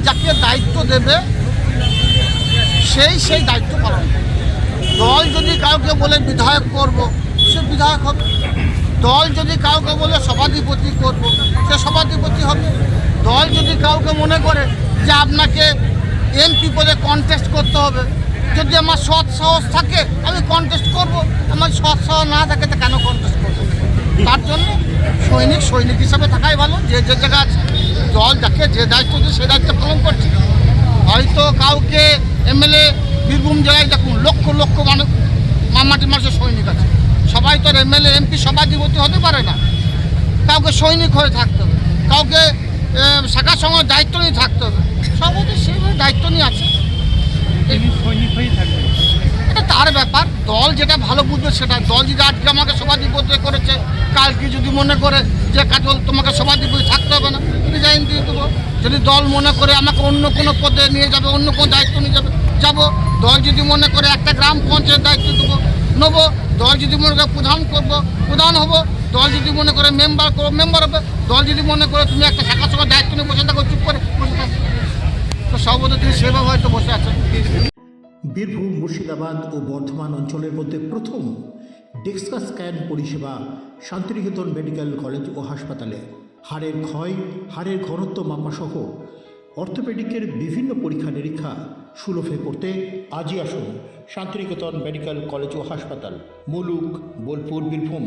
যাকে দায়িত্ব দেবে সেই দায়িত্ব পালন করবে। দল যদি কাউকে বলে বিধায়ক করব, সে বিধায়ক হবে। দল যদি কাউকে বলে সভাধিপতি করব, সে সভাধিপতি হবে। দল যদি কাউকে মনে করে যে আপনাকে এমপি পদে কন্টেস্ট করতে হবে, যদি আমার সৎ সাহস থাকে আমি কন্টেস্ট করব, আমার সৎ সাহস না থাকে তো কেন কন্টেস্ট করব? তার জন্য সৈনিক হিসাবে থাকাই ভালো। যে জায়গা আছে, দল যাকে যে দায়িত্ব দিয়ে সে দায়িত্ব পালন করছে। হয়তো কাউকে এমএলএ, বীরভূম জেলায় দেখুন লক্ষ লক্ষ মামাটি মানুষের সৈনিক আছে। সবাই তো এমএলএ এমপি সভাধিপতি হতে পারে না। কাউকে সৈনিক হয়ে থাকতে হবে, কাউকে শাখার সঙ্গে দায়িত্ব নিয়ে থাকতে হবে। সবাই সেইভাবে দায়িত্ব নিয়ে আছে, সৈনিক হয়েই থাকবে। এটা তার ব্যাপার। দল যেটা ভালো বুঝবে সেটা। দল যদি আজকে আমাকে সভাধিপতি করেছে, কালকে যদি মনে করে যে কাজল তোমাকে সভাধিপতি থাকতে হবে না, রিজাইন দিয়ে দেবো। যদি দল মনে করে আমাকে অন্য কোনো পদে নিয়ে যাবে, অন্য কোনো দায়িত্ব নিয়ে যাবে, যাবো। দল যদি মনে করে একটা গ্রাম পঞ্চায়েত দায়িত্ব দেবো, নেবো। দল যদি মনে করে প্রধান করবো, প্রধান হবো। দল যদি মনে করে মেম্বার করবো, মেম্বার হবে। দল যদি মনে করে তুমি একটা শাখা সঙ্গে দায়িত্ব নিয়ে বসে থাকো, চুপ করে বসে থাকো। তো সর্বদা তিনি সেভাবে হয়তো বসে আছেন। বীরভূম, মুর্শিদাবাদ ও বর্ধমান অঞ্চলের মধ্যে প্রথম ডেক্সা স্ক্যান পরিষেবা শান্তিনিকেতন মেডিকেল কলেজ ও হাসপাতালে। হাড়ের ক্ষয়, হাড়ের ঘনত্ব মাপাসহ অর্থোপেডিকের বিভিন্ন পরীক্ষা নিরীক্ষা সুলভে করতে আজই আসুন শান্তিনিকেতন মেডিকেল কলেজ ও হাসপাতাল, মুলুক, বোলপুর, বীরভূম।